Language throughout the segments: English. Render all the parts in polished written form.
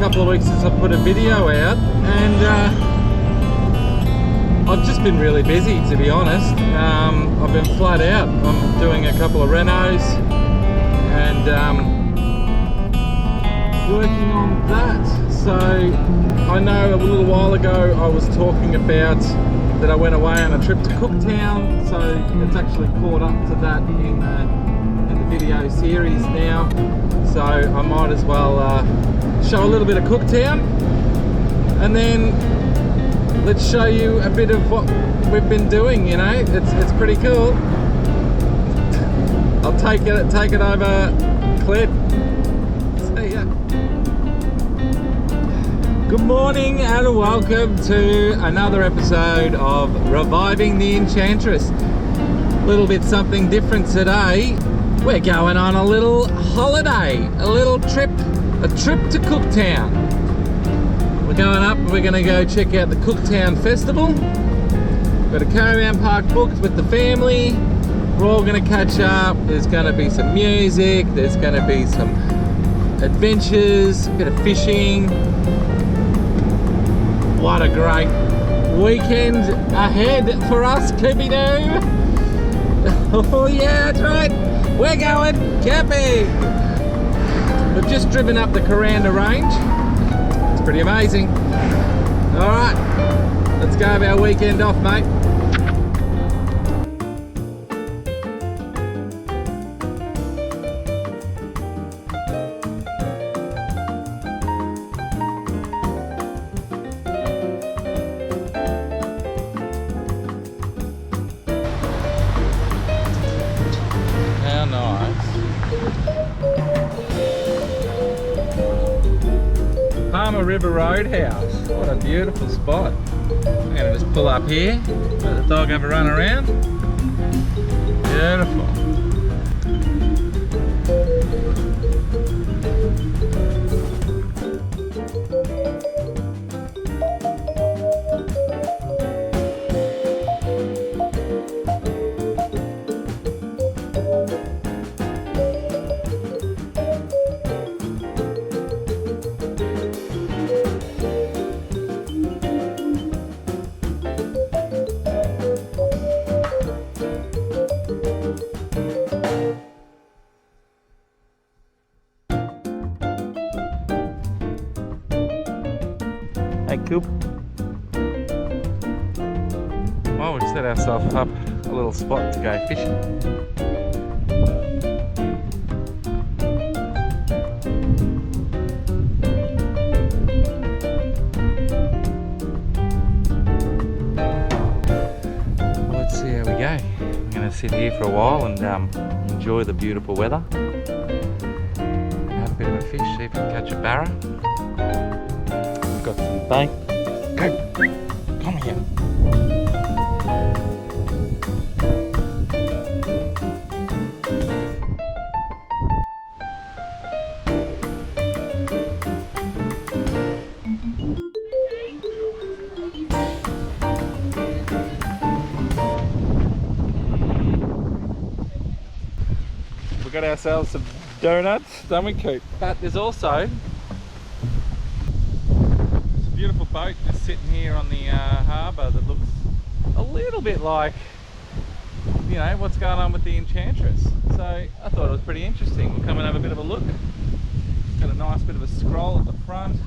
couple of weeks since I put a video out, and I've just been really busy, to be honest. I've been flat out. I'm doing a couple of renos and working on that. So I know a little while ago I was talking about that I went away on a trip to Cooktown, so it's actually caught up to that in the video series now. So I might as well show a little bit of Cooktown, and then let's show you a bit of what we've been doing. You know, it's pretty cool. I'll take it over, Clint. See ya. Good morning and welcome to another episode of Reviving the Enchantress. A little bit something different today. We're going on a little holiday, a little trip, a trip to Cooktown. We're going up and we're going to go check out the Cooktown Festival. Got a caravan park booked with the family. We're all going to catch up. There's going to be some music, there's going to be some adventures, a bit of fishing. What a great weekend ahead for us, Clippy-Doo. Oh yeah, that's right. We're going camping. We've just driven up the Kuranda Range. It's pretty amazing. All right, let's go have our weekend off, mate. River Roadhouse. What a beautiful spot. I'm going to just pull up here, let the dog have a run around. Beautiful. Hey, Coop. Well, we've set ourselves up a little spot to go fishing. Well, let's see how we go. I'm going to sit here for a while and enjoy the beautiful weather. And have a bit of a fish, see if we can catch a barra. Got some bait. Go! Come here. We got ourselves some donuts, don't we, Coop? But there's also beautiful boat just sitting here on the harbour that looks a little bit like, you know, what's going on with the Enchantress. So I thought it was pretty interesting. We'll come and have a bit of a look. Got a nice bit of a scroll at the front.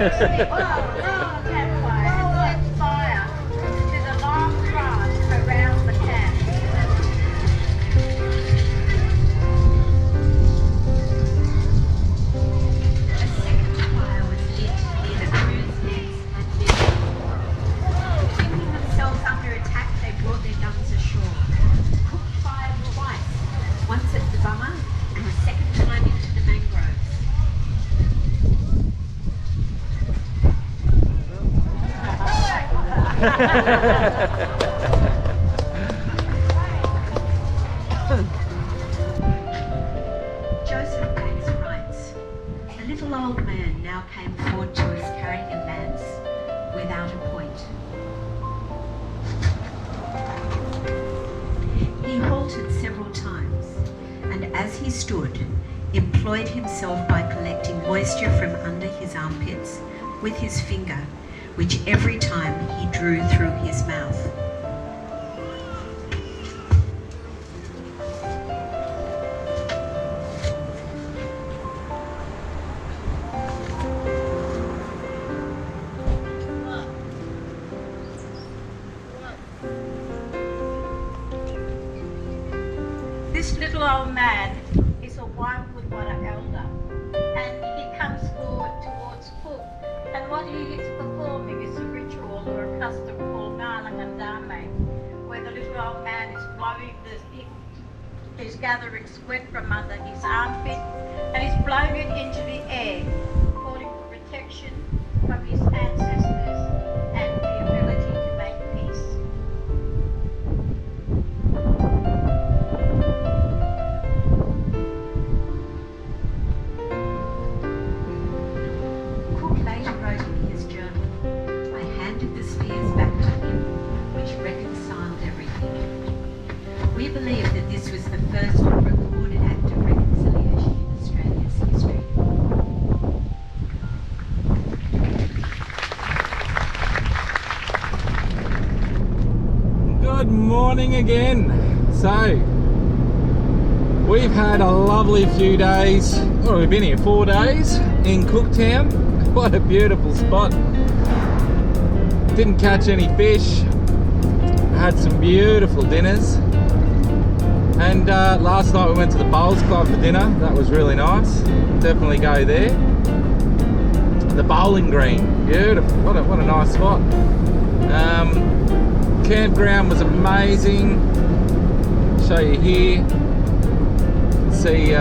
campfire and set fire to the long grass around the camp. A second fire was lit near the crew's nets and village. Thinking themselves under attack, they brought their guns ashore. Cook fired twice, once at the bummer and a second time into the mangroves. Joseph Banks writes, "A little old man now came forward to us carrying a lance without a point. He halted several times, and as he stood, employed himself by collecting moisture from under his armpits with his finger, which every time he drew through his mouth. This little old man is a Winewood-Water elder, and he comes forward towards Cook, and what he is performing is a ritual or a custom called Nganangandame, where the little old man is blowing he's gathering sweat from under his armpit, and he's blowing it into the air, calling for protection from his ancestors and the ability to make peace. Cook later wrote in his journal, "I handed the spears back to him, which reconciled everything." We believe that this was the first recorded act of reconciliation in Australia's history. Good morning again. So, we've had a lovely few days. Well, we've been here 4 days in Cooktown. What a beautiful spot. Didn't catch any fish. Had some beautiful dinners. And last night we went to the Bowls Club for dinner. That was really nice. Definitely go there. The bowling green, beautiful. What a nice spot. Campground was amazing. Show you here. You can see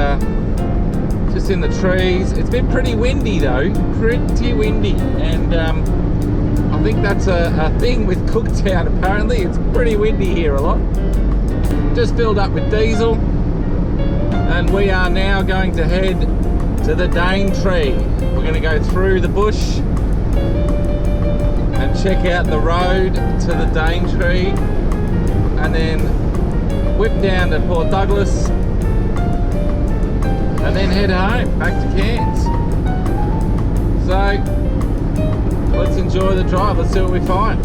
just in the trees. It's been pretty windy though, pretty windy. And I think that's a thing with Cooktown apparently. It's pretty windy here a lot. Just filled up with diesel, and we are now going to head to the Daintree. We're going to go through the bush and check out the road to the Daintree, and then whip down to Port Douglas, and then head home back to Cairns. So let's enjoy the drive. Let's see what we find.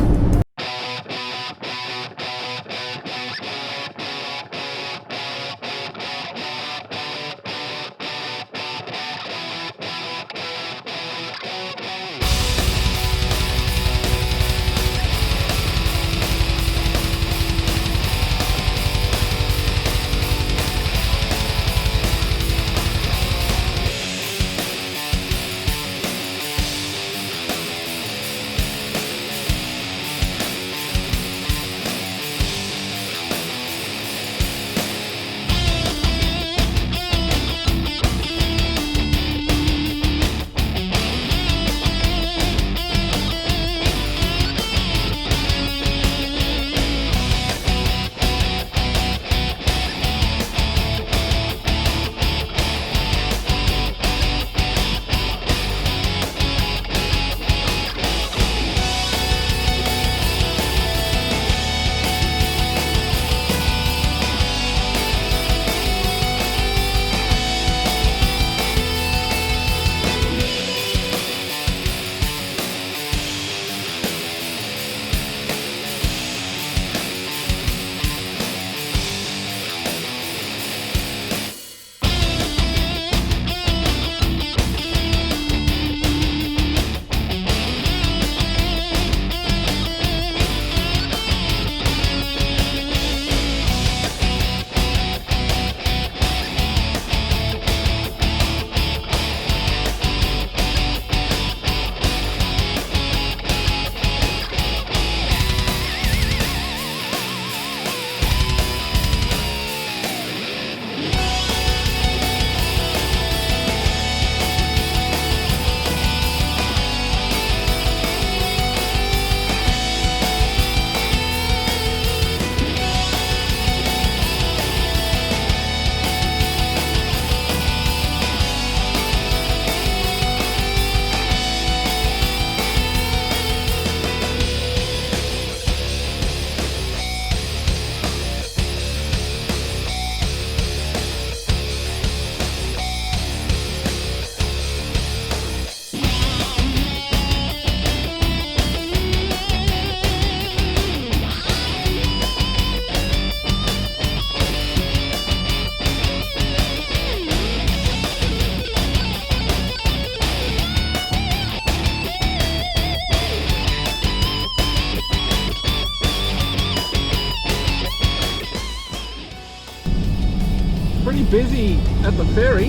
pretty busy at the ferry.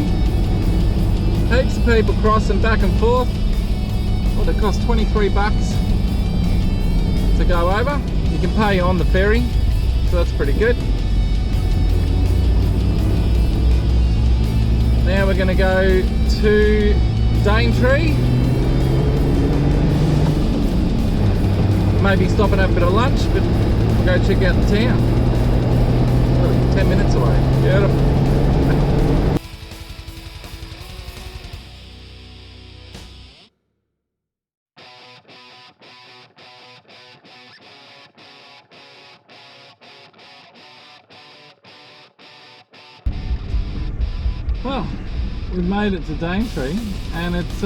Heaps of people crossing back and forth. Well, it costs 23 bucks to go over. You can pay on the ferry, so that's pretty good. Now we're going to go to Daintree. Maybe stop and have a bit of lunch, but we'll go check out the town. Oh, 10 minutes away. Beautiful. Well, we've made it to Daintree, and it's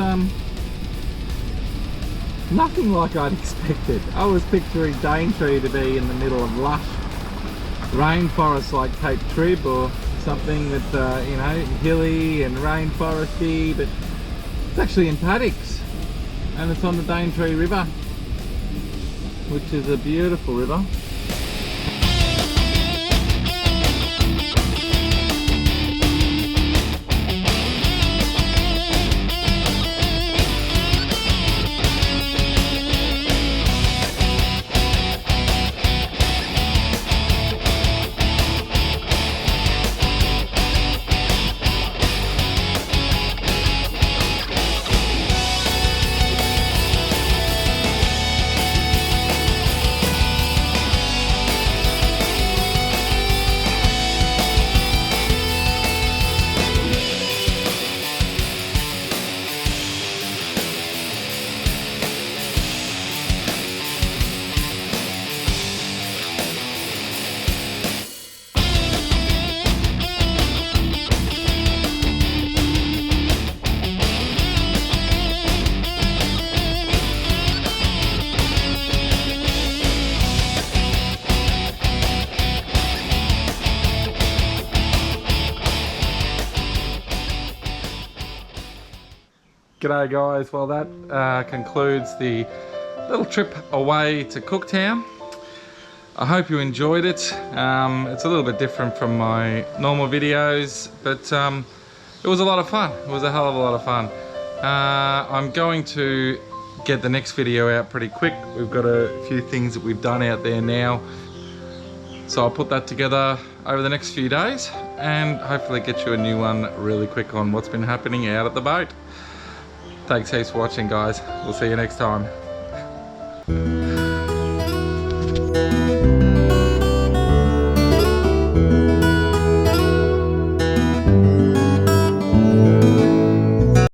nothing like I'd expected. I was picturing Daintree to be in the middle of lush rainforest like Cape Trib or something that you know, hilly and rainforesty, but it's actually in paddocks, and it's on the Daintree River, which is a beautiful river. G'day guys, well that concludes the little trip away to Cooktown. I hope you enjoyed it. It's a little bit different from my normal videos, but it was a lot of fun. It was a hell of a lot of fun. I'm going to get the next video out pretty quick. We've got a few things that we've done out there now, so I'll put that together over the next few days and hopefully get you a new one really quick on what's been happening out at the boat. Thanks heaps for watching guys. We'll see you next time.